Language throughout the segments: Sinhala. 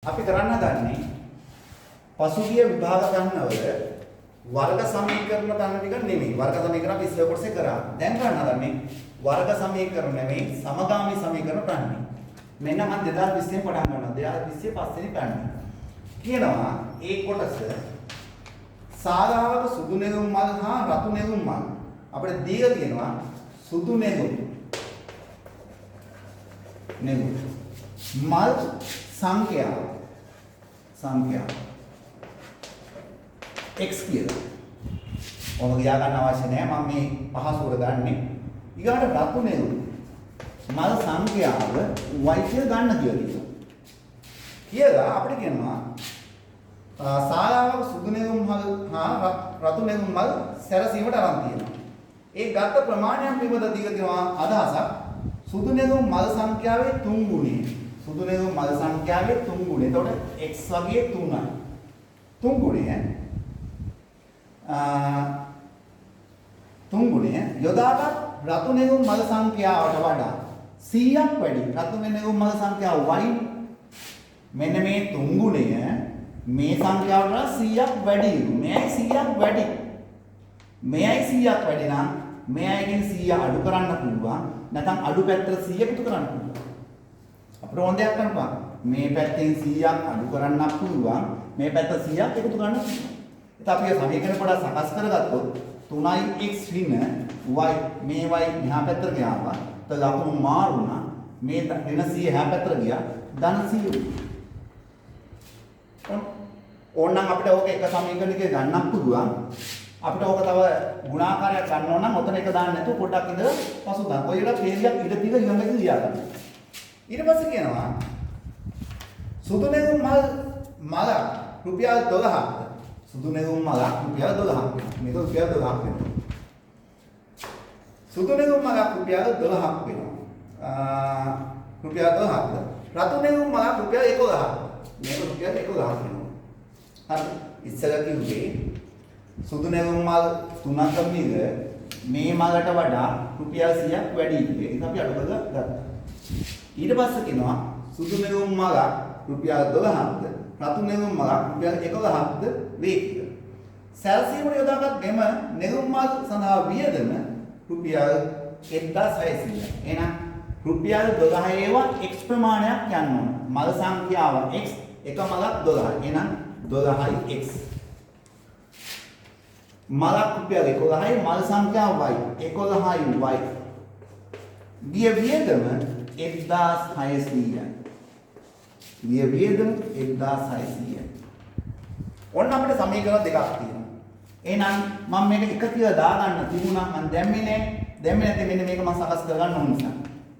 අපි කරන්න හදන්නේ පසුගිය විභාග ගන්නවල වර්ග සමීකරණ ගන්න ටික නෙමෙයි. වර්ග සමීකරණ අපි ඉස්සර කොටසේ කරා. දැන් කරන්න හදන්නේ වර්ග සමීකරණ නෙමෙයි සමගාමී සමීකරණ ගන්න. මෙන්න මම 2020 පටන් ගන්නවා. 2020 පස්වෙනි ගන්න. කියනවා ඒ කොටස සාරාවක සුදු නෙළුම් මල් හා රතු නෙළුම් මල්. අපිට දීලා තියෙනවා සුදු නෙළුම් මල් සංඛ්‍යාව x කියලා. ඔන්න ගියා ගන්න අවශ්‍ය නැහැ. මම මේ පහසුවට ගන්නෙ. ඊගාට රතු නෙළුම් මල් සංඛ්‍යාව y කියලා ගන්න කියලා. කියලා අපිට කියනවා ශාලාවක සුදු නෙළුම් මල් හා රතු නෙළුම් මල් සැරසීමට අරන් තියෙනවා. ඒ ගත්ත ප්‍රමාණයක් පිළිබඳ දීලා තියෙනවා අදහසක්. සුදු නෙළුම් මල් සංඛ්‍යාවේ 3 ගුණය. සුදු නෙළුම් මල් සංඛ්‍යාවේ 3 ගුණය. එතකොට x වගේ 3යි. 3 ගුණය 3 ගුණය යොදාගත් රතු නෙළුම් මල් සංඛ්‍යාවට වඩා 100ක් වැඩි. රතු නෙළුම් මල් සංඛ්‍යාව y මෙන්න මේ 3 ගුණය මේ සංඛ්‍යාවට වඩා 100ක් වැඩි. මෙයයි 100ක් වැඩි. මෙයයි 100ක් වැඩි නම් මෙයයිගෙන් 100 අඩු කරන්න පුළුවන්. නැත්නම් අඩු පැත්තට 100 එකතු කරන්න පුළුවන්. අපිට ඕන දෙයක් කරනවා. මේ පැත්තෙන් 100ක් අඩු කරන්නත් පුළුවන්. මේ පැත්ත 100ක් එකතු කරන්න පුළුවන්. ඒත් අපි සමීකරණ පොඩ්ඩක් සකස් කරගත්තොත් 3x ඍණ y මේ y මෙහා පැත්තට ගියාම તો ලකුණු මාරුණා. මේ ඍණ 100 එහා පැත්තට ගියා. ධන 100. ඕනනම් අපිට ඕක එක සමීකරණයක ගන්නත් පුළුවන්. අපිට ඕක තව ගුණාකාරයක් ගන්න ඕන නම් ඔතන එක දාන්න නැතුව පොඩ්ඩක් ඉඳලා පසු දාන්න. ඔය විදිහට පේලියක් ඉඳ තියලා ඊළඟට ලියා ගන්න. ඊට පස්සේ කියනවා සුදු නෙළුම් මල රුපියල් 12ක්. සුදු නෙළුම් මල රුපියල් 12ක්. මේක රුපියල් 12ක් වෙනවා. සුදු නෙළුම් මල රුපියල් 12ක් වෙනවා. රුපියල් 12ක්. රතු නෙළුම් මල රුපියල් 11ක්. මේක රුපියල් 11ක් වෙනවා. හරි. ඉස්සර කිව්වේ සුදු නෙළුම් මල් 3ක මිල මේ මලට වඩා රුපියල් 100ක් වැඩි කියලා. ඒක අපි අඩු කරලා ගත්තා. ඊට පස්සේ කියනවා සුදු නෙළුම් මල රුපියල් 12ක්ද රතු නෙළුම් මල රුපියල් 11ක්ද වේ කියලා. සැලසීමට යොදාගත් මෙම නෙළුම් මල් සඳහා වියදම රුපියල් 1600යි. එහෙනම් රුපියල් 12 ඒවා x ප්‍රමාණයක් යන්න ඕන. මල් සංඛ්‍යාව x එක මලක් 12යි. එහෙනම් 12යි x. මලක් රුපියල් 11යි මල් සංඛ්‍යාව y 11යි y. ගිය වියදම 1600යි. ගිය වියදම 1600යි. ඔන්න අපිට සමීකරණ දෙකක් තියෙනවා. එහෙනම් මම මේක එක කියලා දාගන්න තිබුණා මම දැම්මේ නැහැ. දැම්මේ නැත්නම් මෙන්න මේක මම සකස් කරගන්න ඕන නිසා.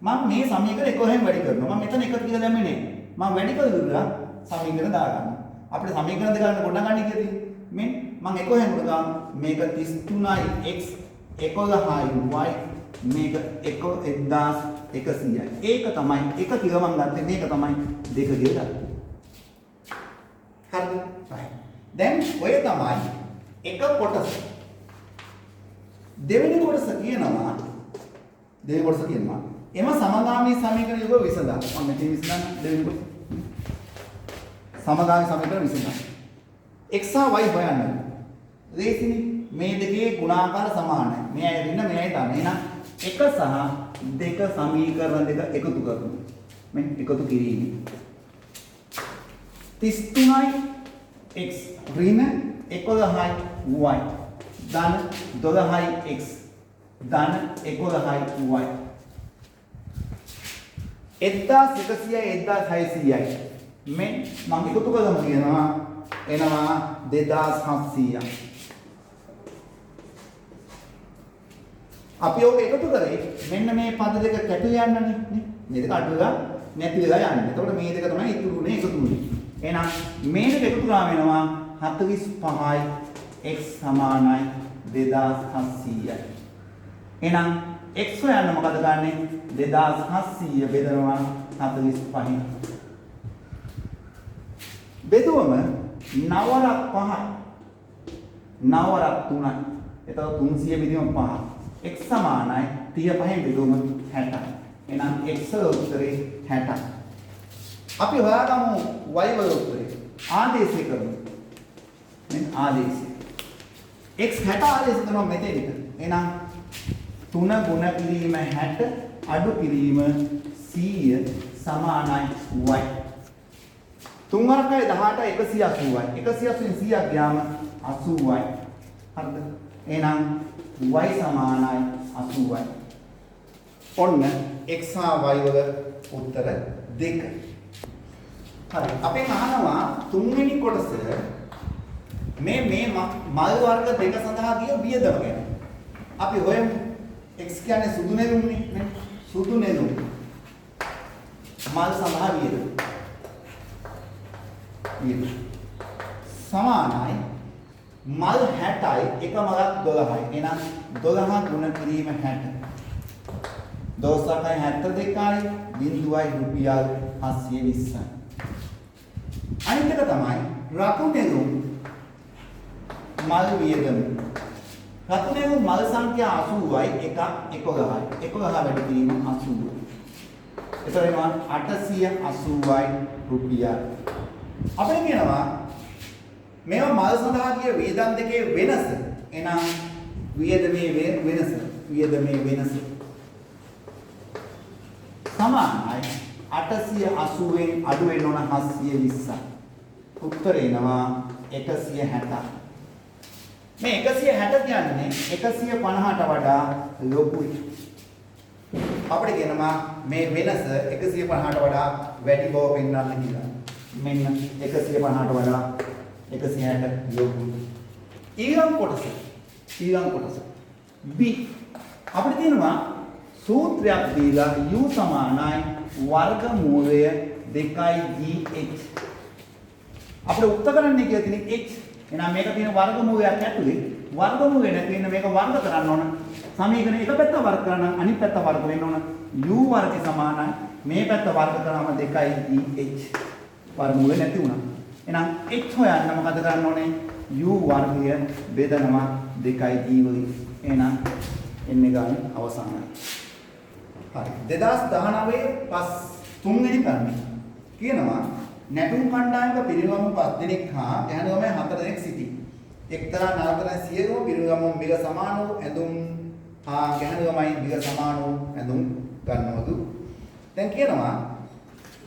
මම මේ සමීකරණ 11න් වැඩි කරනවා. මම මෙතන එක කියලා දැම්මේ නැහැ. මම වැඩි කරලා සමීකරණ දාගන්නවා. අපිට සමීකරණ දෙක ගන්න පොඩ්ඩක් ගන්න කියදී. මේ මම 11න් උඩ ගන්න මේක 33යි x 11යි y මේක 1100යි. ඒක තමයි එක කියලා මම ගත්තේ. මේක තමයි දෙක කියලා ගත්තේ. හරිද? right. දැන් ඔය තමයි එක කොටස. දෙවෙනි කොටස කියනවා එම සමගාමී සමීකරණ යුග විසඳා. මම මෙතන විසඳන්න දෙවෙනි කොටස. සමගාමී සමීකරණ විසඳා. x හා y හොයන්න. ලේසිනේ. මේ දෙකේ ගුණාකාර සමානයි. මෙයයි ඍණ මෙයයි ධන. එහෙනම් එක සහ දෙක සමීකරණ දෙක එකතු කරමු. මේ එකතු කිරීම. 33යි x ඍණ 11යි y ධන 12යි x ධන 11යි y 1100යි 1600යි මේ මම එකතු කරගමු කියනවා එනවා 2700ක්. අපි ඔක එකතු කරේ මෙන්න මේ පද දෙක කැටු යන්නනේ නේ. මේ දෙක අඩු වෙලා නැති වෙලා යන්නේ. එතකොට මේ දෙක තමයි ඉතුරුනේ එකතු වෙන්නේ. එහෙනම් මේ දෙක එකතු කරා වෙනවා 45යි x සමානයි 2700යි. එහෙනම් x හොයන්න මොකද ගන්නෙ? 2700 බෙදනවා 45න්. බෙදුවම 9ක් 5යි. 9ක් 3යි. එතකොට 300 බෙදීම 5. x සමානයි 35න් බෙදුවම 60යි. එහෙනම් x වල උත්තරේ 60යි. අපි හොයාගමු y වල උත්තරේ. ආදේශය කරමු. මෙන්න ආදේශය. x 60 ආදේශ කරනවා මෙතෙන්ට. එහෙනම් 3 ගුණ කිරීම 60 අඩු කිරීම 100 සමානයි y. 3 වරකයි 18 180යි. 180න් 100ක් ගියාම 80යි. හරිද? එහෙනම් y සමානයි 80යි. ඔන්න x හා y වල උත්තර දෙක. හරි. අපෙන් අහනවා තුන්වෙනි කොටස මේ මල් වර්ග දෙක සඳහා ගිය වියදම ගැන. අපි හොයමු. x කියන්නේ සුදු නෙළුම්නේ නේ. සුදු නෙළුම්. මල් සඳහා වියදම. සමානයි මල් 60යි එක මලක් 12යි. එහෙනම් 12 ගුණ කිරීම 60. 1272යි බිඳුවයි රුපියල් 720යි. අනිත් එක තමයි රතු නෙළුම් මල් වියදම. රතු නෙළුම් මල් සංඛ්‍යා 80යි එකක් 11යි. 11 වැඩි කිරීම 80. එතකොට 880යි රුපියල්. අපිට කියනවා මේවා මල් සඳහා කිය වියදම් දෙකේ වෙනස. එහෙනම් වියදමේ වෙනස සමානයි 880ෙන් අඩු වෙන්න ඕන 720යි. උත්තරේ එනවා 160. මේ 160 කියන්නේ 150ට වඩා ලොකුයි. අපිට කියනවා මේ වෙනස 150ට වඩා වැඩි බව පෙන්වන්න කියලා. මෙන්න 150ට වඩා 160 ලොකුයි. ඊළඟ කොටස B අපිට තියෙනවා සූත්‍රයක් දීලා u සමානයි වර්ගමූලය 2gh. අපිට උත්තර කරන්න කියලා තියෙන h. එහෙනම් මේක තියෙන වර්ගමූලයක් ඇතුලේ වර්ගමූලය නැති වෙන මේක වර්ග කරන්න ඕන. සමීකරණ එක පැත්ත වර්ග කරන අනිත් පැත්ත වර්ග වෙන්න ඕන. u වර්ගය සමානයි මේ පැත්ත වර්ග කරාම 2gh. වර්ගමූලය නැති වුණා. එහෙනම් h හොයන්න මොකද කරන්න ඕනේ? u වර්ගය බෙදනවා 2g වලින්. එහෙනම් එන්නේ ගන්න අවසානයි. හරි 2019 තුන්වෙනි පැන්නේ කියනවා නැටුම් කණ්ඩායමක පිරිනවමු 5 දෙනෙක් හා ගැහැණු ළමයි 4 දෙනෙක් සිටි. එක්තරා නරතන සියලුම පිරිනවමු මිල සමාන වූ ඇඳුම් හා ගැහැණු ළමයි මිල සමාන වූ ඇඳුම් ගන්නවලු. දැන් කියනවා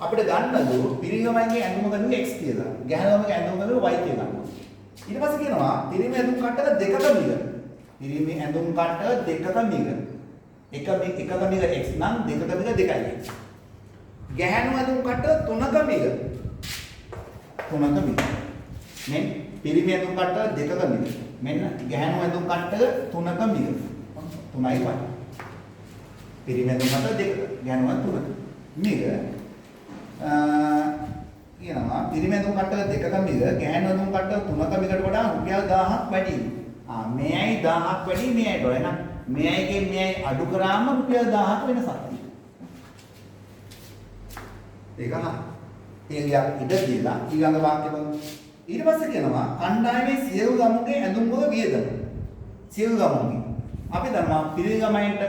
අපිට ගන්නලු පිරිනවමයිගේ ඇඳුම ගන්න x කියලා. ගැහැණු ළමයිගේ ඇඳුම ගන්න y කියලා ගන්නවා. ඊට පස්සේ කියනවා පිරිමි ඇඳුම් කට්ටක දෙකක මිල. පිරිමි ඇඳුම් කට්ටක දෙකක මිල. එකක මිල x නම් දෙකක මිල 2x. ගැහැණු ඇඳුම් කට්ටක තුනක මිල. මෙන්න පිරිමි ඇඳුම් කට්ටක දෙකක මිල. මෙන්න ගැහැණු ඇඳුම් කට්ටක තුනක මිල. 3යි 1. පිරිමි ඇඳුම් කට්ටක දෙකක ගැහැණු ඇඳුම් තුනක මිල. කියනවා පිරිමි ඇඳුම් කට්ටක දෙකක මිල ගැහැණු ඇඳුම් කට්ටක තුනක මිලට වඩා රුපියල් 1000ක් වැඩි. මෙයයි 1000ක් වැඩි මෙයයි වල එහෙනම් මෙයයිගෙන් මෙයයි අඩු කරාම රුපියල් 1000ක් වෙනසක් තියෙනවා. ඒක හරි. ඉඩ දීලා ඊළඟ වාක්‍ය බලමු. ඊට පස්සේ කියනවා කණ්ඩායමේ සියලු ගමුගේ ඇඳුම් වල වියදම. සියලු ගමුගේ. අපි දන්නවා පිරිගමයින්ට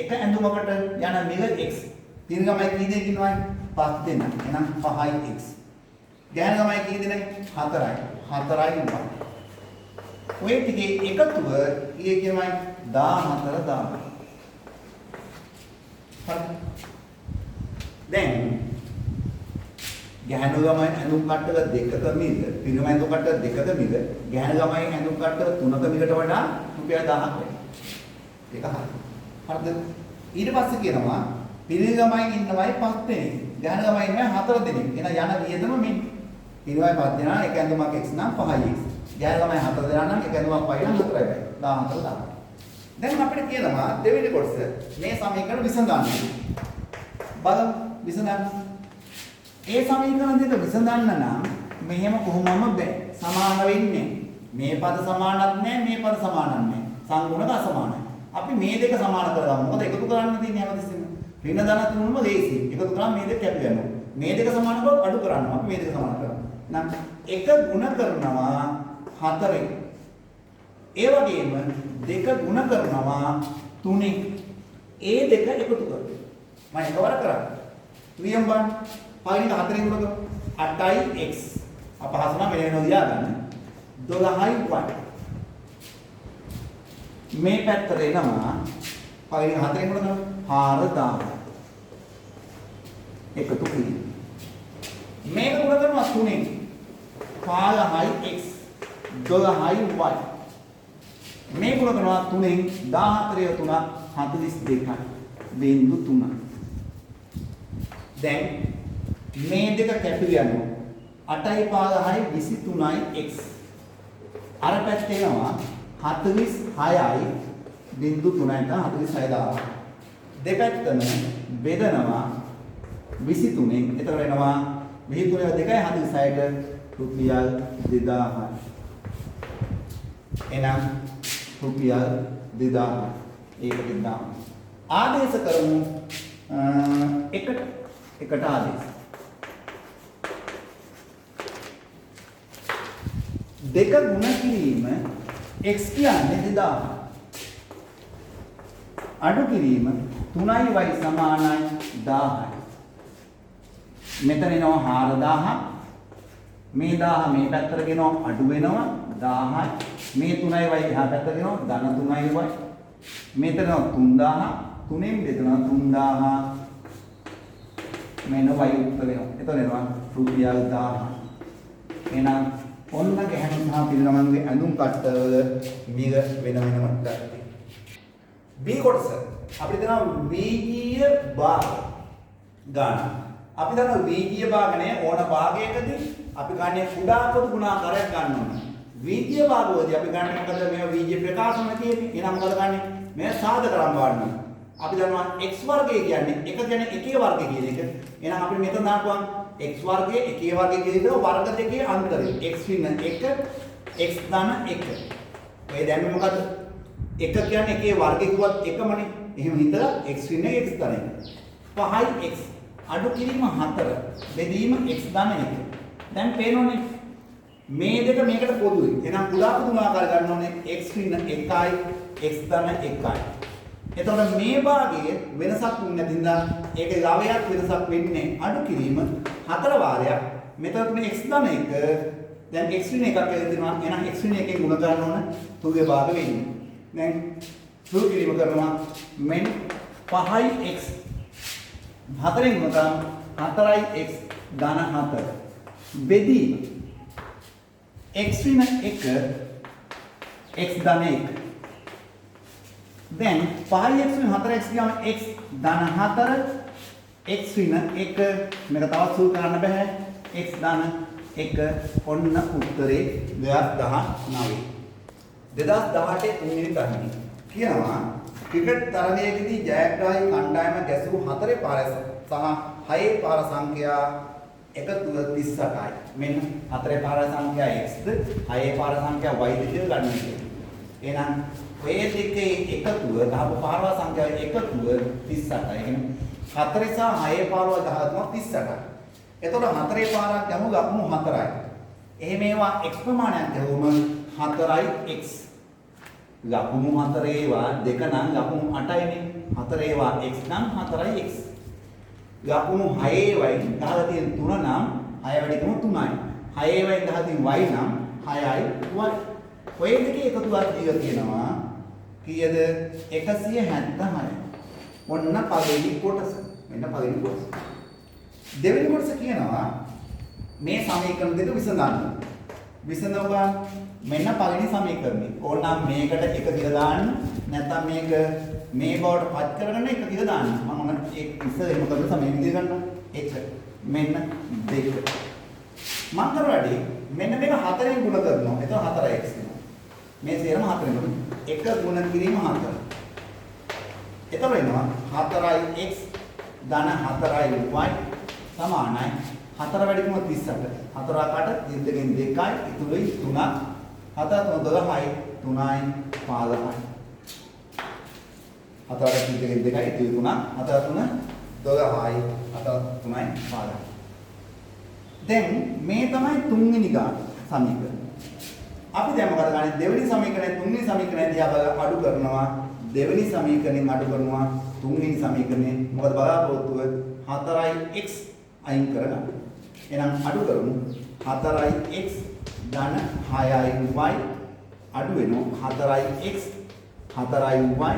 එක ඇඳුමකට යන මිල x. පිරිගමයි කී දෙනෙක් ඉන්නවද? 5 දෙනෙක්. එහෙනම් 5යි x. ගැහැණු ගමයි කී දෙනෙක්? 4යි. 4යි ඉන්නවා. ඔය ටිකේ එකතුව ඊයේ කියමයි 14 හරි. දැන් ගැහැණු ළමයි ඇඳුම් කට්ටක දෙකක මිල, පිරිමි ඇඳුම් කට්ටක දෙකක මිල, ගැහැණු ළමයි ඇඳුම් කට්ටක තුනක මිලට වඩා රුපියල් 1000ක් වැඩි. ඒක හරි. හරිද? ඊට පස්සේ කියනවා පිරිමි ළමයි ඉන්නවයි 5 දෙනෙක්, ගැහැණු ළමයි ඉන්නවයි 4 දෙනෙක්. එහෙනම් යන වියදම මෙන්න. පිරිමි 5 දෙනා එක ඇඳුමක් x නම් 5යි x. ගැහැණු ළමයි 4 දෙනා නම් එක ඇඳුමක් y නම් 4යි y. 14 දැන් අපිට කියනවා දෙවෙනි කොටස මේ සමීකරණ විසඳන්න. බලමු විසඳන්න. ඒ සමීකරණ දෙක විසඳන්න නම් මෙහෙම කොහොමම බෑ. සමාන වෙන්නේ. මේ පද සමානක් නෑ, මේ පද සමානක් නෑ. සංගුණක අසමානයි. අපි මේ දෙක සමාන කරගමු. මොකද එකතු කරන්න තියෙන්නේ හැමතිස්සෙම. ඍණ ධන තුනම ලේසි. එකතු කරාම මේ දෙක කැපි යනවා. මේ දෙක සමාන කරොත් අඩු කරනවා. අපි මේ දෙක සමාන කරනවා. නම් එක ගුණ කරනවා 4ෙන්. ඒ වගේම දෙක ගුණ කරනවා 3ෙන්. ඒ දෙක එකතු කරනවා. මම එකවර කරා. ක්‍රියම් බලන්න. පළවෙනි එක 4න් ගුණ කරමු. 8යි x. අප හසුනා මෙලෙන දියා ගන්න. 12යි y. මේ පැත්තට එනවා පළවෙනි එක 4න් ගුණ කරමු. 4000. එකතු කිරීම. මේක ගුණ කරනවා 3න්. 5යි x 12යි y. මේ ගුණ කරනවා 3න් 14 3 42යි. බිංදු 3. දැන් මේ දෙක කැපී යනවා 8යි 15යි 23යි x. අර පැත්තේ එනවා 46යි බිංදු 3යි 46000. දෙපැත්තම බෙදනවා 23න්. එතකොට එනවා 23 2යි 46ට රුපියල් 2000යි. එහෙනම් රුපියල් 2000. ඒකට දාමු. ආදේශ කරමු එකට ආදේශ. දෙක ගුණ කිරීම x කියන්නේ 2000. අඩු කිරීම 3y සමානයි 1000යි. මෙතන එනවා 4000. මේ 1000 මේ පැත්තට ගෙනවා අඩු වෙනවා 1000යි. මේ 3y එහා පැත්තට ගෙනවා ධන 3y. මෙතන 3000. 3න් බෙදනවා 3000. මෙන්න y උත්තර වෙනවා. එතන එනවා රුපියල් 1000. එහෙනම් ඔන්න ගැහණු සහ පිරිනමන්ගේ ඇඳුම් කට්ටවල මිල වෙන වෙනම ගන්න. B කොටස අපිට දෙනවා වීජීය භාග ගන්න. අපි දන්නවා වීජීය භාග නේ ඕන භාගයකදී අපි ගන්නේ කුඩා පොදු ගුණාකාරයක් ගන්න ඕනේ. වීජීය භාගවලදී අපි ගන්න මොකද මේවා වීජීය ප්‍රකාශන තියෙන්නේ. එහෙනම් මොකද ගන්නේ? මේ සාධකරම් ගන්නවා. අපි දන්නවා x වර්ගය කියන්නේ එක කියන්නේ එකේ වර්ගය කියන එක. එහෙනම් අපිට මෙතන දාපුවා x වර්ගය එකේ වර්ගය කියන වර්ග දෙකේ අන්තරය. x වින්න 1 x ධන 1. ඔය දැම්මේ මොකද්ද? එක කියන්නේ එකේ වර්ගය කිව්වත් එකමනේ. එහෙම හිතලා x වින්න x ධන 1. 5යි x අඩු කිරීම 4 බෙදීම x ධන 1. දැන් පේනෝනේ මේ දෙක මේකට පොදුයි. එහෙනම් කුඩා පොදු ආකාර ගන්න ඕනේ x වින්න 1යි x ධන 1යි. එතකොට මේ භාගයේ වෙනසක් නැතිනම් ඒකේ ලවයක් වෙනසක් වෙන්නේ අඩු කිරීම 4 වාරයක්. මෙතන තුනේ x ධන 1 දැන් x වින එකක් ඇදෙනවා. එහෙනම් x වින එකෙන් ගුණ කරන්න ඕන තුගේ භාග වෙන්නේ. දැන් සුළු කිරීම කරනවා මෙන් 5යි x 4න් ගුණ කරාම 4යි x ධන 4 බෙදීම x වින 1 x ධන 1. දැන් 5x වින 4x ගාම x ධන 4 x වින 1 මේක තවත් සුළු කරන්න බෑ x ධන 1 ඔන්න උත්තරේ 2019. 2018 තුන්වෙනි තරණය කියනවා ක්‍රිකට් තරගයකදී ජයග්‍රාහී කණ්ඩායම ගැසූ 4 පාර සහ 6 පාර සංඛ්‍යා එකතුව 38යි. මෙන්න 4 පාර සංඛ්‍යා x ද 6 පාර සංඛ්‍යා y ද කියලා ගන්න ඕනේ. එහෙනම් ඔය දෙකේ එකතුව ගහපු පාරවල් සංඛ්‍යාව එකතුව 38යි. ඒ කියන්නේ 4 සහ 6 පාරවල් ගහලා 38යි. එතකොට 4 පාරක් ගමු ලකුණු 4යි. එහෙම ඒවා x ප්‍රමාණයක් ගවුම 4යි x. ලකුණු 4 ඒවා දෙක නම් ලකුණු 8යිනේ. 4 ඒවා x නම් 4යි x. ලකුණු 6 ඒවායි ගහලා තියෙන 3 නම් 6 වැඩි කරමු 3යි. 6 ඒවායි ගහලා තියෙන y නම් 6යි y. ඔය දෙකේ එකතුවක් දීලා තියෙනවා කීයද 176. ඔන්න පළවෙනි කොටස. මෙන්න පළවෙනි කොටස. දෙවෙනි කොටස කියනවා මේ සමීකරණ දෙක විසඳන්න. විසඳනවා මෙන්න පළවෙනි සමීකරණය. ඕනනම් මේකට 1 කියලා දාන්න. නැත්නම් මේක මේ බවට පත් කරගෙන 1 කියලා දාන්න. මම ඔන්න ඒක ඉස්සෙල්ලා මොකද සමීකරණ විදිහ ගන්නවා. 1 මෙන්න 2. මම කරවලදී මෙන්න මේක 4ෙන් ගුණ කරනවා. එතකොට 4x වෙනවා. මේ සේරම 4ෙන් ගුණ. 1 ගුණ කිරීම 4. එතකොට එනවා 4x ධන 4y සමානයි 4 වැඩි කරමු 38. 4 කට 2 ගෙන් 2යි ඉතුරුයි 3ක්. 7 3 12යි 3යි 15යි. 4 කට 2 ගෙන් 2යි ඉතුරුයි 3ක්. 7 3 12යි 7 3යි 15යි. දැන් මේ තමයි තුන්වෙනි ගාන සමීකරණය. අපි දැන් මොකද ගන්නේ දෙවෙනි සමීකරණය තුන්වෙනි සමීකරණය දිහා බලලා අඩු කරනවා. දෙවෙනි සමීකරණයෙන් අඩු කරනවා තුන්වෙනි සමීකරණය. මොකද බලාපොරොත්තුව 4x අයින් කරගන්න. එහෙනම් අඩු කරමු 4x ධන 6y අඩු වෙනවා 4x 4y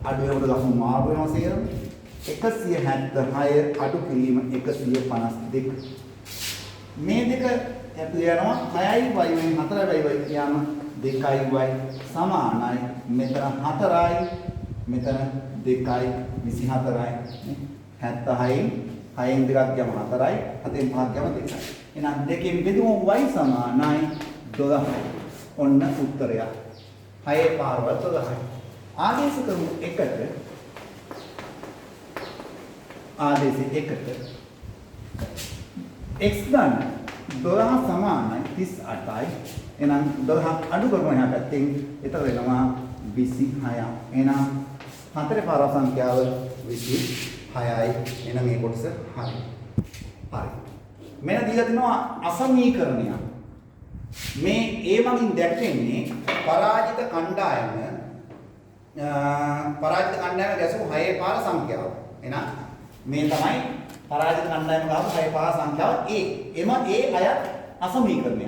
අඩු වෙනකොට ගමු මාරු වෙනවා සේරම 176 අඩු කිරීම 152 මේ දෙක ඇතුළේ යනවා 6y වයින් 4y වයි කියම 2y සමානයි මෙතන 4යි මෙතන 2යි 24යි 76න් 6න් දෙකක් ගියම 4යි 7න් 5ක් ගියම 2යි එහෙනම් දෙකෙන් බෙදුවොත් y සමානයි 12යි ඔන්න උත්තරය 6 පාරවල් 12යි ආදේශ කරමු 1ට ආදේශ 1ට x ගන්න 12 සමානයි 38යි එහෙනම් 12 අඩු කරමු එහා පැත්තෙන් එතන වෙනවා 26 එහෙනම් හතරේ පාරව සංඛ්‍යාව 26යි එහෙනම් මේ කොටස හරි හරි මෙන්න දීලා තිනවා අසමීකරණය මේ ඒ මගින් දැක්වෙන්නේ පරාජිත කණ්ඩායම ගැසූ 6 පාර සංඛ්‍යාව එහෙනම් මේ තමයි පරාජිත කණ්ඩායම ගාව 6 පාර සංඛ්‍යාව A එම A අය අසමීකරණය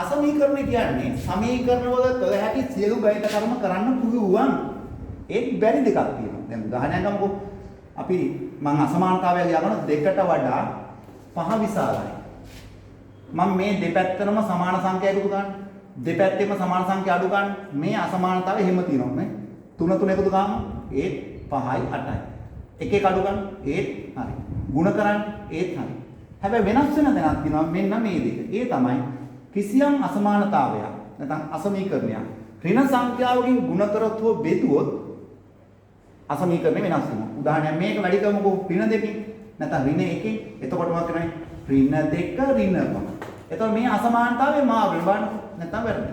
අසමීකරණය කියන්නේ සමීකරණ වල කළ හැකි සියලු ගණිත කර්ම කරන්න පුළුවන් ඒත් බැරි දෙකක් තියෙනවා. දැන් උදාහරණයක් ගමුකෝ. අපි මම අසමානතාවය යවන දෙකට වඩා පහ විශාලයි. මම මේ දෙපැත්තටම සමාන සංඛ්‍යා එකතු ගන්න. දෙපැත්තෙම සමාන සංඛ්‍යා අඩු ගන්න. මේ අසමානතාවය එහෙම තියෙනවා නේ. 3 3 එකතු ගාම ඒත් 5යි 8යි. එක එක අඩු ගන්න ඒත් හරි. ಗುಣ කරන්න ඒත් හරි. හැබැයි වෙනස් වෙන දෙයක් තියෙනවා මෙන්න මේ දෙක. ඒ තමයි කිසියම් අසමානතාවයක් නැත්නම් අසමීකරණයක් ඍණ සංඛ්‍යාවකින් ಗುಣ කරොත් හෝ බෙදුවොත් අසමීකරණය වෙනස් වෙනවා. උදාහරණයක් මේක වැඩි කරමුකෝ ඍණ දෙකකින් නැත්නම් ඍණ එකකින්. එතකොට මොකක් කරන්නේ? ඍණ දෙක ඍණ 5. එතකොට මේ අසමානතාවය මාරු වෙනවා නැත්නම් වැරදි.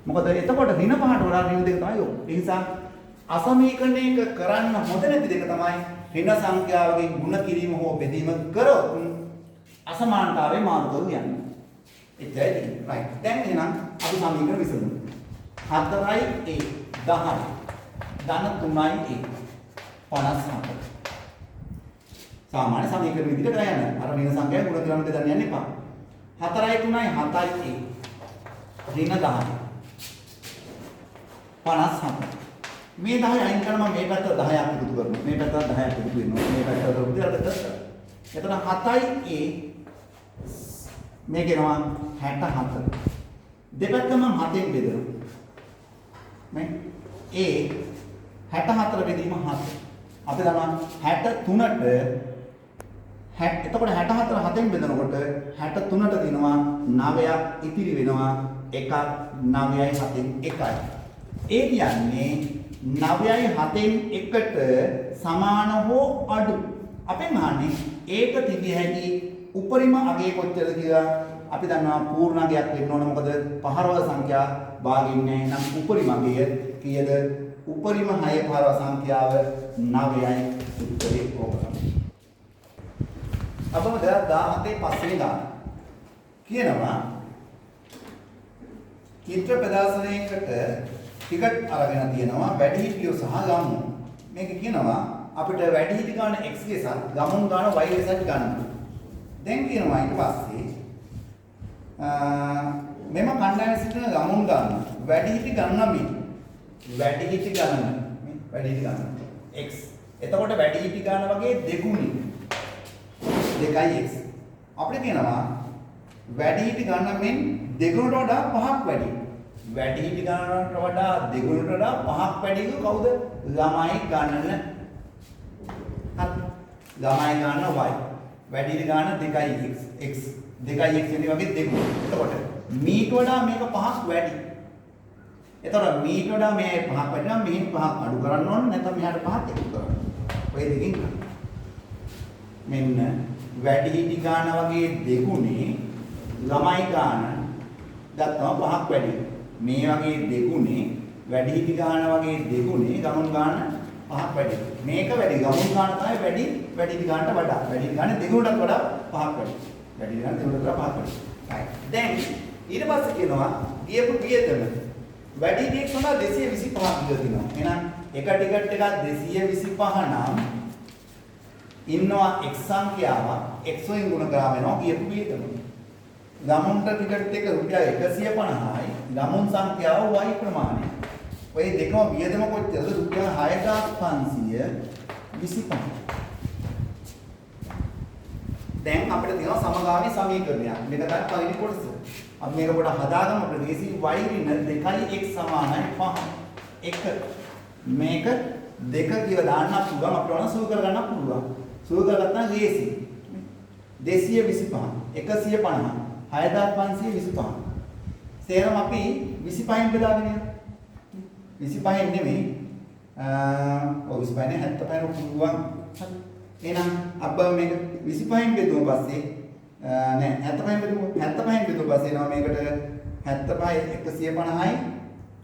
මොකද එතකොට ඍණ 5ට වඩා ඍණ දෙක තමයි යොමු. ඒ නිසා අසමීකරණයක කරන්න හොඳ නැති දෙක තමයි ඍණ සංඛ්‍යාවකින් ಗುಣ කිරීම හෝ බෙදීම කරොත් අසමානතාවය මාරු කරලා යන්නේ. එච්චරයි. right. දැන් එහෙනම් අපි සමීකරණ විසඳමු. 4යි a 10යි ධන 3යි a 57. සාමාන්‍ය සමීකරණ විදිහට කරයන්න. අර ඍණ සංඛ්‍යාව ගුණ කරන්න දෙන්න යන්න එපා. 4යි 3යි 7යි a ඍණ 10යි 57. මේ 10 අයින් කරනවා මේ පැත්ත 10ක් එකතු කරනවා. මේ පැත්ත 10ක් එකතු වෙනවා. මේ පැත්ත කරපු විදිහට කරලා. එතන 7යි a මේක එනවා 64. දෙපැත්තම 7ෙන් බෙදෙනවා. මේ A 64 බෙදීම 7. අපි දන්නවා 63ට එතකොට 64 7ෙන් බෙදනකොට 63ට දිනවා 9ක් ඉතිරි වෙනවා 1ක් 9යි 7ෙන් 1යි. ඒ කියන්නේ 9යි 7ෙන් 1ට සමාන හෝ අඩු. අපෙන් අහන්නේ ඒක තිබිය හැකි උපරිම අගය කොච්චරද කියලා. අපි දන්නවා පූර්ණ අගයක් වෙන්න ඕන මොකද පහරවල් සංඛ්‍යා භාගින් නැහැ. නම් උපරිම අගය කීයද? උපරිම 6 පහරවල් සංඛ්‍යාව 9යි. උත්තරේ ඕකම. අපම 2017 පස්වෙනි ගාන කියනවා චිත්‍ර ප්‍රදර්ශනයකට ටිකට් අරගෙන තියෙනවා වැඩිහිටියෝ සහ ගම්මුන්. මේක කියනවා අපිට වැඩිහිටි ගාන x ගේ සත් ගම්මුන් ගාන y ගේ සත් ගන්න. දැන් කියනවා ඊට පස්සේ මෙම කණ්ඩායමේ සිටින ගම්මුන් ගන්න වැඩිහිටි ගණන මේ වැඩිහිටි ගණන x. එතකොට වැඩිහිටි ගාන වගේ දෙගුණයි 2x. අපිට කියනවා වැඩිහිටි ගණන මෙන් දෙගුණට වඩා 5ක් වැඩි. වැඩිහිටි ගණනට වඩා දෙගුණට වඩා 5ක් වැඩි කවුද? ළමයි ගණන. හරි. ළමයි ගණන y. වැඩිහිටි ගණන 2x x 2x වගේ දෙගුණ. එතකොට මීට වඩා මේක 5ක් වැඩි. එතකොට මීට වඩා මේ 5ක් වැඩි නම් මේ 5ක් අඩු කරන්න ඕන නැත්නම් මෙහාට 5ක් එකතු කරන්න. ඔය දෙකෙන් කරන්න. මෙන්න වැඩිහිටි ගාන වගේ දෙගුණේ ළමයි ගාන දක්වම 5ක් වැඩි. මේ වගේ දෙගුණේ වැඩිහිටි ගාන වගේ දෙගුණේ ගමන් ගාන 5ක් වැඩි. මේක වැඩි ගමන් ගාන තමයි වැඩි වැඩිහිටි ගානට වඩා. වැඩිහිටි ගාන දෙගුණටත් වඩා 5ක් වැඩි. වැඩිහිටි ගාන දෙගුණට වඩා 5ක් වැඩි. right. දැන් ඊට පස්සේ කියනවා ගියපු වියදම වැඩිහිටියෙක් සඳහා 225ක් දීලා තිනවා. එහෙනම් එක ටිකට් එකක් 225 නම් ඉන්නවා x සංඛ්‍යාවක් x වලින් ගුණ කරා වෙනවා කියපු විදිහටම. ළමුන්ට ටිකට් එක රුපියල් 150යි ළමුන් සංඛ්‍යාව y ප්‍රමාණය. ඔය දෙකම වියදම කොච්චරද? රුපියල් 6525. දැන් අපිට තියෙනවා සමගාමී සමීකරණයක්. මේක තමයි පළවෙනි කොටස. අපි මේක පොඩ්ඩක් හදාගමු. අපිට දේශි y ඍණ 2x සමානයි 5. 1 මේක 2 කියලා දාන්න පුළුවන්. අපිට ඕන සුළු කරගන්න පුළුවන්. සුළු කරගත්තා දේශි 225 150 6525. සේරම අපි 25න් බෙදාගෙන යනවා. 25න් නෙමෙයි 25නේ 75 පුළුවන්. එහෙනම් අප මේක 25න් බෙදුවා පස්සේ නෑ 75න් බෙදුවා 75න් බෙදුවා පස්සේ එනවා මේකට 75 150යි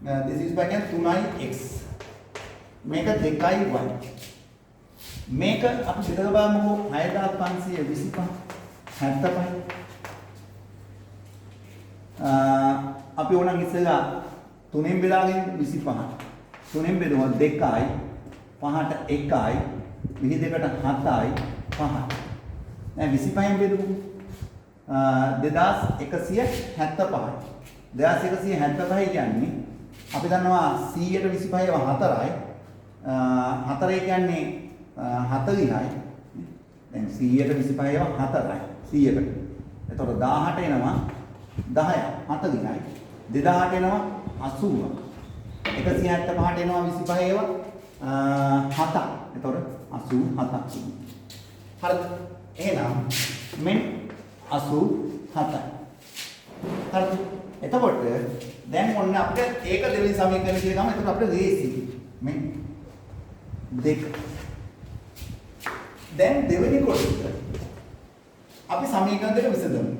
225 කියන්නේ 3x මේක 2y මේක අපි බෙදලා බලමුකෝ 6525 75 අපි ඕනනම් ඉස්සෙල්ලා 3ෙන් බෙදාගෙන 25 3ෙන් බෙදුවා 2යි 5ට 1යි 22ට 7යි 5යි දැන් 25න් බෙදුවා 2175යි 2175 කියන්නේ අපි දන්නවා 100ට 25ව 4යි 4 කියන්නේ 40යි දැන් 100ට 25ව 4යි 100කට එතකොට 1000ට එනවා 10යි 40යි 2000ට එනවා 80 175ට එනවා 25ව 7යි එතකොට 87ක් හරිද එහෙනම් මෙන් 87යි හරිද එතකොට දැන් ඔන්න අපිට ඒක දෙවෙනි සමීකරණය කියලා ගමු එතකොට අපිට ලේසි මෙන් 2 දැන් දෙවෙනි කොටස අපි සමීකරණ දෙක විසඳමු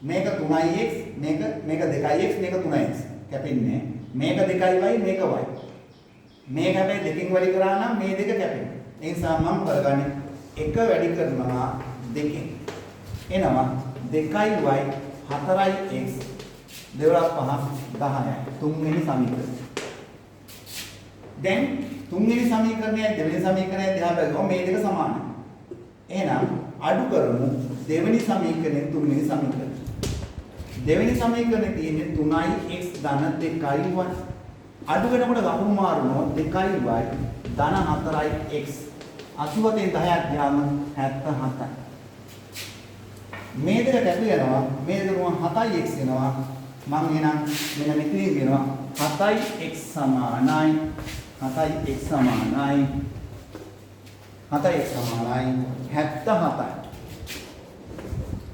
මේක 3x මේක 2x මේක 3x කැපෙන්නේ මේක 2y මේක y මේක හැබැයි දෙකෙන් වැඩි කරා නම් මේ දෙක කැපෙනවා ඒ නිසා මම කරගන්නේ එක වැඩි කරනවා දෙකෙන් එනවා 2y 4x 2 5 10යි තුන්වෙනි සමීකරණය දැන් තුන්වෙනි සමීකරණයයි දෙවෙනි සමීකරණයයි දිහා බලුවම මේ දෙක සමානයි එහෙනම් අඩු කරමු දෙවෙනි සමීකරණයෙන් තුන්වෙනි සමීකරණය දෙවෙනි සමීකරණේ තියෙන්නේ 3x ධන 2y අඩු වෙනකොට ලකුණු මාරුනොත් 2y ධන 4x 87න් 10ක් ගියාම 77යි මේ දෙක කැපි යනවා මේ දෙක 7x වෙනවා මම එහෙනම් මෙන්න මෙතනින් කියනවා 7x සමානයි 7x සමානයි 77යි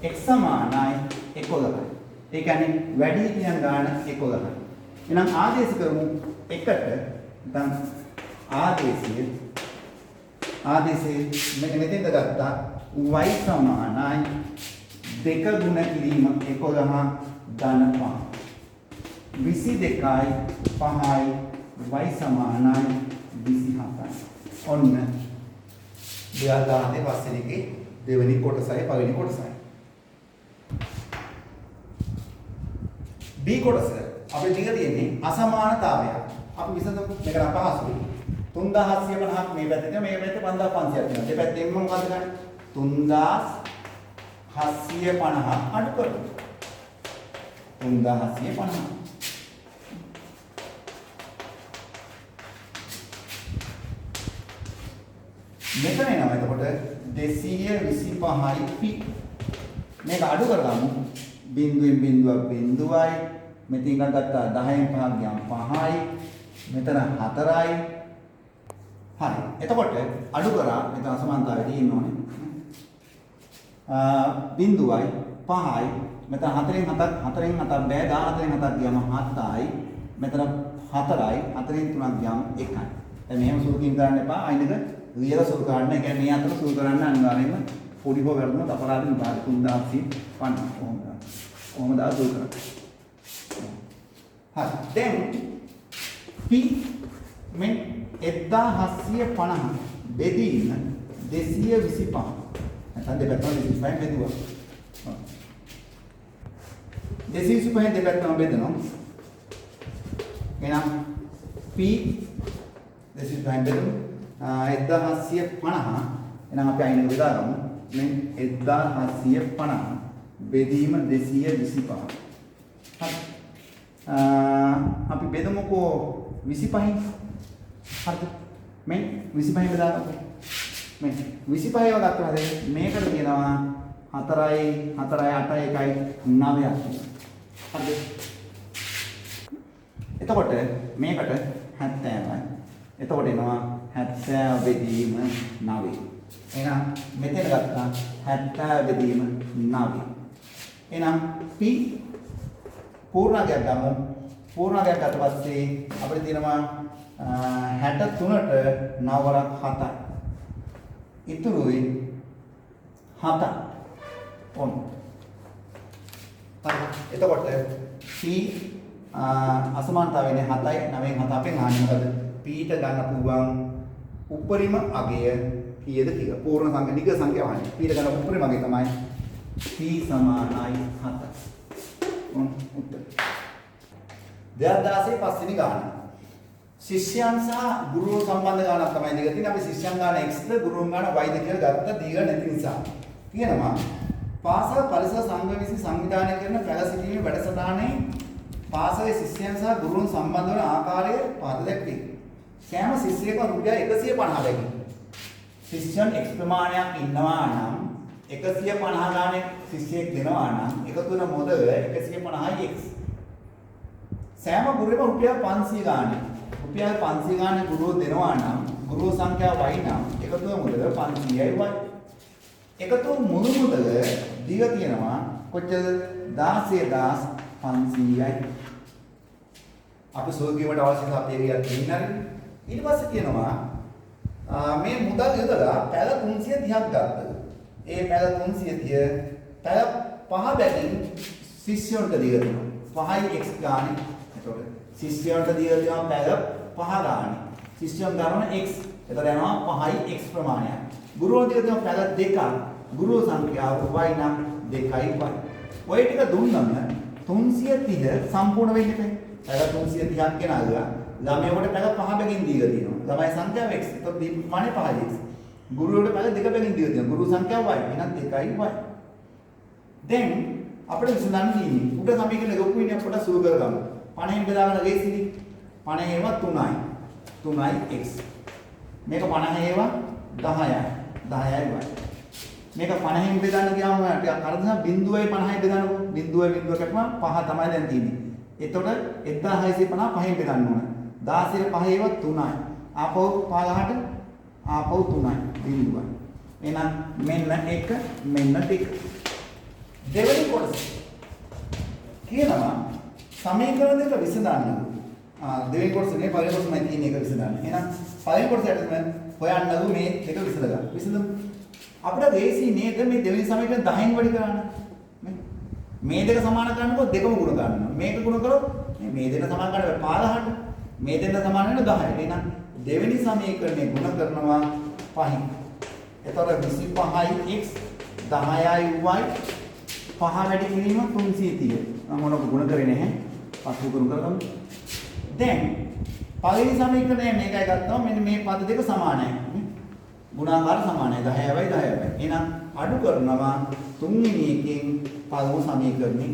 x සමානයි 11යි ඒ කියන්නේ වැඩි කියන ගාන 11යි එහෙනම් ආදේශ කරමු එකට නැත්නම් ආදේශයේ මෙතෙන්ද ගත්තා y සමානයි 2 ගුණ කිරීම 11 ධන 5 22යි 5යි y සමානයි 27යි ඔන්න 2010 පස්වෙනි එකේ දෙවෙනි කොටසයි පළවෙනි කොටසයි B කොටස අපිට ටික තියෙන්නේ අසමානතාවය. අපි විසඳමු මේක නම් පහසුයි. 3750ක් මේ පැත්තේ මේ පැත්තේ 5500ක් තියෙනවා. දෙපැත්තෙන්ම මොකද ගන්නේ? 3750ක් අඩු කරමු. 3750. මෙතන එනවා එතකොට 225යි p. මේක අඩු කරගමු. බිංදුවෙන් බිංදුවක් බිංදුවයි මෙතන ගත්තා 10න් 5 ගියාම 5යි මෙතන 4යි හරි එතකොට අඩු කරා මෙතන අසමානතාවය තියෙන්න ඕනේ බිංදුවයි 5යි මෙතන 4න් 7ක් බෑ 14න් 7ක් ගියාම 7යි මෙතන 4යි 4න් 3ක් ගියාම 1යි දැන් මෙහෙම සුළුකින් කරන්න එපා අයිනක රියල සුළු කරන්න ඒ කියන්නේ මේ අතර සුළු කරන්න අනිවාර්යයෙන්ම පොඩි හෝ වැරදුනොත් අපරාධ විභාග 3050 කොහොමද අසුළු කරන්නේ හරි දැන් p මෙන් 1750 බෙදීම 225 නැත්නම් දෙපැත්තම 225 බෙදුවා 225 දෙපැත්තම බෙදනවා එහෙනම් p 225 බෙදුවා 1750 එහෙනම් අපි අයිනක බෙදාගමු මේ 1750 බෙදීම 225. හරි. අපි බෙදමුකෝ 25න්. හරිද? මේ 25න් බෙදාගමු. මේ 25 ව ගත්තාම මේකට කියනවා 4යි 4යි 8යි 1යි 9ක්. හරිද? එතකොට මේකට 70යි. එතකොට එනවා 70 බෙදීම 9. එහෙනම් මෙතන ගත්තා 70 බෙදීම 9. එහෙනම් p පූර්ණාංගයක් ගමු. පූර්ණාංගයක් ගත්ත පස්සේ අපිට තියෙනවා 63ට 9 වරක් 7යි. ඉතුරුයි 7. ඔන්න. එතකොට p අසමානතාවය වෙන්නේ 7යි 9න් 7 අපෙන් අහන්නේ මොකද? p ට ගන්න පුළුවන් උපරිම අගය කීයද කියලා. පූර්ණ සංඛ්‍යා නිග සංඛ්‍යාව අහන්නේ. p ට ගන්න උපරිම අගය තමයි p සමානයි 7. ඔන්න උත්තර. 2016 පස්වෙනි ගාන. ශිෂ්‍යයන් සහ ගුරුවරු සම්බන්ධ ගානක් තමයි දෙක තියෙන්නේ. අපි ශිෂ්‍යයන් ගාන x ද ගුරුවරුන් ගාන y ද කියලා ගත්ත දීග නැති නිසා. කියනවා පාසල් පරිසර සංඝ විසින් සංවිධානය කරන පැළ සිටීමේ වැඩසටහනේ පාසලේ ශිෂ්‍යයන් සහ ගුරුවරුන් සම්බන්ධ වන ආකාරය පහත දැක්වේ. සෑම ශිෂ්‍යයෙකුම රුපියල් 150 බැගින්. ශිෂ්‍යයන් x ප්‍රමාණයක් ඉන්නවා නම් 150 ගානේ ශිෂ්‍යයෙක් දෙනවා නම් එකතු වෙන මොදල 150යි x. සෑම ගුරුවරයෙක්ම රුපියල් 500 ගානේ. රුපියල් 500 ගානේ ගුරුවරු දෙනවා නම් ගුරුවරු සංඛ්‍යාව y නම් එකතු වෙන මොදල 500යි y. එකතු මුළු මුදල දීලා තියෙනවා කොච්චරද 16500යි. අපි සෝගියමට අවශ්‍ය සපේරියක් දෙන්නනේ. ඊට පස්සේ කියනවා මේ මුදල් යොදලා පැල 330ක් ගත්තා. ඒ පැල 330 පැල 5 බැගින් ශිෂ්‍යයන්ට දීලා තියෙනවා. 5යි x ගානේ. එතකොට ශිෂ්‍යයන්ට දීලා තියෙනවා පැල 5 ගානේ. ශිෂ්‍යයන් ගන්න x. එතකොට යනවා 5යි x ප්‍රමාණයක්. ගුරුවරු දීලා තියෙනවා පැල 2ක්. ගුරු සංඛ්‍යාව y නම් 2යි y. ඔය ටික දුන්නම 330 සම්පූර්ණ වෙන්නේ නැහැ. පැල 330ක් ගෙනල්ලා ළමයට පැල 5 බැගින් දීලා තියෙනවා. ළමයි සංඛ්‍යාව x. එතකොට දීපු ප්‍රමාණය 5යි x. ගුරුවරට පැල 2 බැගින් දීලා තියෙනවා. ගුරු සංඛ්‍යාව y. එහෙනම් 2යි y. දැන් අපිට විසඳන්න තියෙන්නේ උඩ සමීකරණ ලොකු වෙන්නේ අපට සුළු කරගමු. 50න් බෙදාගෙන ලේසියි. 50 ඒවා 3යි. 3යි x. මේක 50 ඒවා 10යි. 10යි y. මේක 50න් බෙදන්න ගියාම ටිකක් කරදන බිඳුවයි 50යි බෙදන්නකො. බිඳුවයි බිඳුව කැපුවා 5 තමයි දැන් තියෙන්නේ. එතකොට 1650 5න් බෙදන්න ඕන. 16 5 ඒවා 3යි. ආපහු 15ට ආපහු 3යි බිඳුවයි. එහෙනම් මෙන්න 1 මෙන්න 2. දෙවෙනි කොටස කියනවා සමීකරණ දෙක විසඳන්න. දෙවෙනි කොටසේ පළවෙනි කොටසමයි තියෙන්නේ ඒක විසඳන්න. එහෙනම් පළවෙනි කොටසට හොයන්නලු මේ දෙක විසඳගන්න. විසඳමු. අපිට ලේසි නේද මේ දෙවෙනි සමීකරණ 10න් වැඩි කරන්න. මේ දෙක සමාන කරනකොට දෙකම ගුණ ගන්නවා. මේක ගුණ කරොත් මේ දෙක සමාන කරලා 15ට මේ දෙක සමාන වෙන 10ට. එහෙනම් දෙවෙනි සමීකරණය ගුණ කරනවා 5න්. එතකොට 25යි x 10යි y 5 වැඩි කිරීම 330. මම මොනක ගුණ කරේ නැහැ. පස්සේ ගුණ කරගමු. දැන් පළවෙනි සමීකරණය මේකයි ගත්තාම මෙන්න මේ පද දෙක සමානයි. ගුණාකාර සමානයි 10යි 10යි. එහෙනම් අඩු කරනවා තුන්වෙනි එකෙන් පළමු සමීකරණය.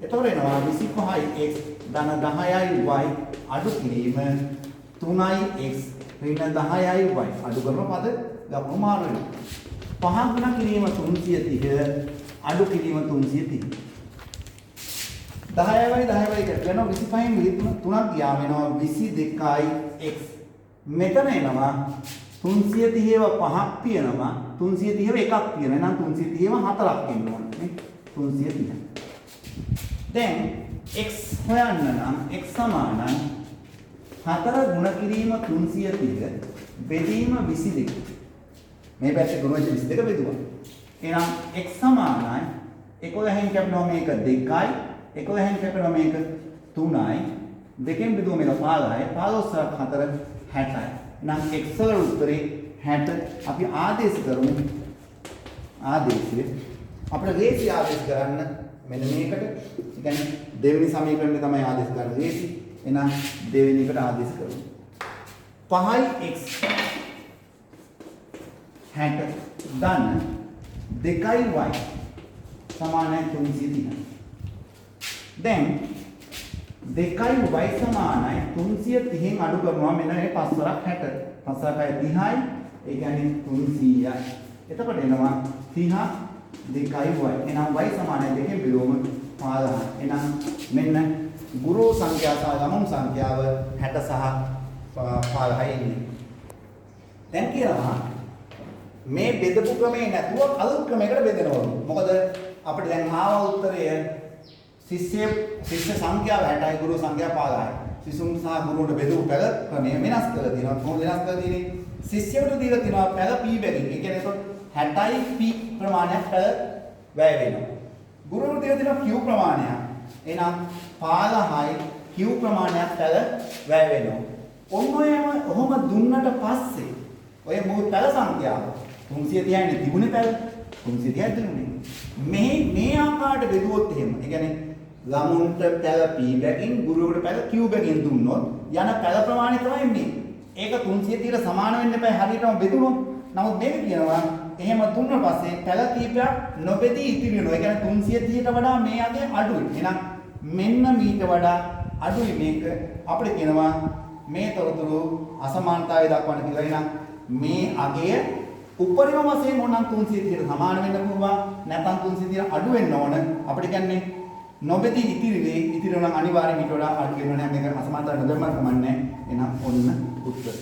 එතකොට එනවා 25x ධන 10යි y අඩු කිරීම 3යි x ඍණ 10යි y අඩු කරන පද ගමු මාරු වෙනවා. 5 ගුණ කිරීම 330 අඩු කිරීම 330. 10යි 10යි කියනවා 25න් 3ක් ගියාම එනවා 22යි x. මෙතන එනවා 330 ව 5ක් තියෙනවා 330 ව එකක් තියෙනවා. එහෙනම් 330 ව 4ක් එන්න ඕනේ. 330. දැන් x හොයන්න නම් x සමානයි 4 ගුණ කිරීම 330 බෙදීම 22. මේ පැත්තේ ගුණ 22 බෙදුවා. එහෙනම් x සමානයි 11න් කැපෙනවා මේක 2යි 11න් කැපෙනවා මේක 3යි දෙකෙන් බෙදුවා මේක 15යි 15 4 60යි. නම් x වල උත්තරේ 60. අපි ආදේශ කරමු. ආදේශය අපිට ලේසි ආදේශ කරන්න මෙන්න මේකට. ඒ කියන්නේ දෙවෙනි සමීකරණය තමයි ආදේශ කරන්න ලේසි. එහෙනම් දෙවෙනි එකට ආදේශ කරමු. 5යි x 60 ධන 2y සමානයි 330. දැන් 2y සමානයි 330න් අඩු කරනවා මෙන්න මේ 5 වරක් 60. 5 වරක් 30යි. ඒ කියන්නේ 300යි. එතකොට එනවා 30 2y. එහෙනම් y සමානයි දෙකේ බෙරුවම 15. එහෙනම් මෙන්න ගුරු සංඛ්‍යාව සහ ළමුන් සංඛ්‍යාව 60 සහ 15යි ඉන්නේ. දැන් කියනවා මේ බෙදපු ක්‍රමේ නැතුව අලුත් ක්‍රමයකට බෙදනවා. මොකද අපිට දැන් ආව උත්තරය ශිෂ්‍ය සංඛ්‍යාව 60යි ගුරු සංඛ්‍යාව 15යි. සිසුන් සහ ගුරුන්ට බෙදපු පැල ක්‍රමය වෙනස් කරලා තියෙනවා. කොහොමද වෙනස් කරලා තියෙන්නේ? ශිෂ්‍යවට දීලා තියෙනවා පැල p බැගින්. ඒ කියන්නේ ඒක 60යි p ප්‍රමාණයක් පැල වැය වෙනවා. ගුරුවරු දීලා තියෙනවා q ප්‍රමාණයක්. එහෙනම් 15යි q ප්‍රමාණයක් පැල වැය වෙනවා. ඔහොම දුන්නට පස්සේ ඔය මුළු පැල සංඛ්‍යාව 330යි නේ තිබුණේ පැල 330යි තිබුණේ මේ ආකාරයට බෙදුවොත් එහෙම ඒ කියන්නේ ළමුන්ට පැල p බැගින් ගුරුවරට පැල q බැගින් දුන්නොත් යන පැල ප්‍රමාණය තමයි මේ. ඒක 330ට සමාන වෙන්න බෑ හරියටම බෙදුනොත්. නමුත් මේක කියනවා එහෙම දුන්න පස්සේ පැල කීපයක් නොබෙදී ඉතිරි වෙනවා. ඒ කියන්නේ 330ට වඩා මේ අගේ අඩුයි. එහෙනම් මෙන්න මීට වඩා අඩුයි මේක. අපිට කියනවා මේ තොරතුරු අසමානතාවය දක්වන්න කියලා. එහෙනම් මේ අගය උපරිම වශයෙන් ඕනනම් 330ට සමාන වෙන්න පුළුවන්. නැත්නම් 330ට අඩු වෙන්න ඕන. අපිට කියන්නේ නොබෙදී ඉතිරි වෙයි. ඉතිරි නම් අනිවාර්යයෙන් ඊට වඩා අඩු වෙනවා. මේක අසමානතාවය නොදැම්මම කමන්නේ. එහෙනම් ඔන්න උත්තර.